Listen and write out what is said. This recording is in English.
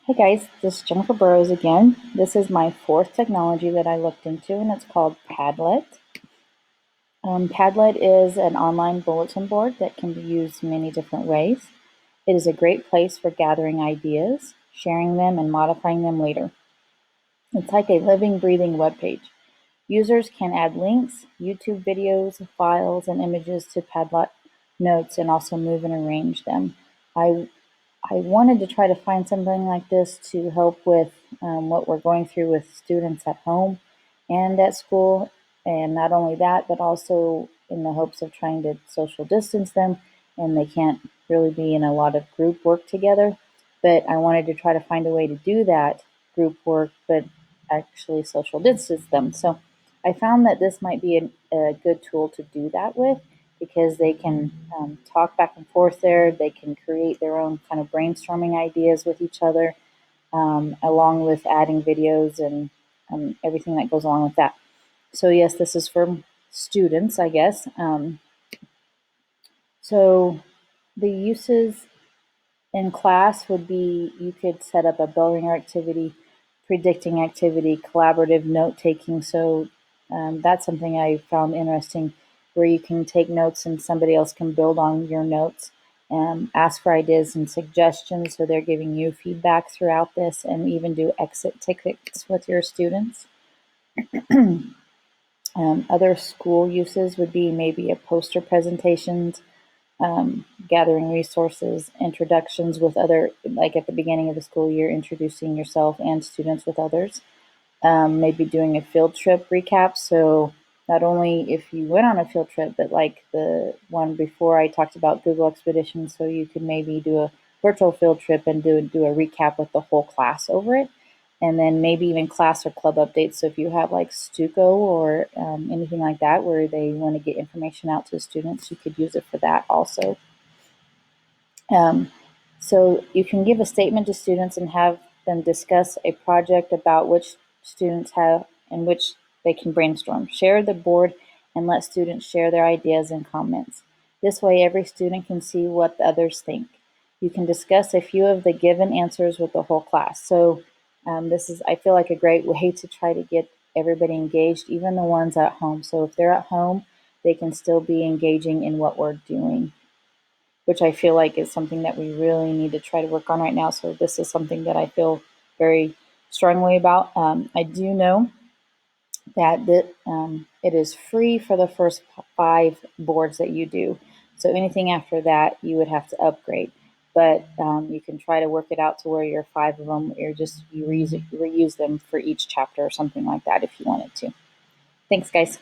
Hey guys, this is Jennifer Burrows again. This is my fourth technology that I looked into, and it's called Padlet. Padlet is an online bulletin board that can be used many different ways. It is a great place for gathering ideas, sharing them, and modifying them later. It's like a living, breathing web page. Users can add links, YouTube videos, files, and images to Padlet notes and also move and arrange them. I I wanted to try to find something like this to help with what we're going through with students at home and at school. And not only that, but also in the hopes of trying to social distance them, and they can't really be in a lot of group work together. But I wanted to try to find a way to do that group work, but actually social distance them. So I found that this might be a good tool to do that with because they can talk back and forth there. They can create their own kind of brainstorming ideas with each other, along with adding videos and everything that goes along with that. So, yes, this is for students, I guess. So, the uses in class would be you could set up a building activity, predicting activity, collaborative note taking. So that's something I found interesting, where you can take notes and somebody else can build on your notes, ask for ideas and suggestions. So they're giving you feedback throughout this, and even do exit tickets with your students. Other school uses would be maybe a poster presentations, gathering resources, introductions with other, like at the beginning of the school year, introducing yourself and students with others. Maybe doing a field trip recap. So not only if you went on a field trip, but like the one before I talked about Google Expedition, so you could maybe do a virtual field trip and do a recap with the whole class over it. And then maybe even class or club updates. So if you have like Stuco or anything like that where they want to get information out to students, you could use it for that also. Um, so you can give a statement to students and have them discuss a project about which students have and which they can brainstorm. Share the board and let students share their ideas and comments. This way, every student can see what the others think. You can discuss a few of the given answers with the whole class. So this is, I feel like, a great way to try to get everybody engaged, even the ones at home. So if they're at home, they can still be engaging in what we're doing, which I feel like is something that we really need to try to work on right now. So this is something that I feel very strongly about. I do know that it is free for the first 5 boards that you do. So anything after that, you would have to upgrade. But you can try to work it out to where you're 5 of them, you reuse them for each chapter or something like that if you wanted to. Thanks, guys.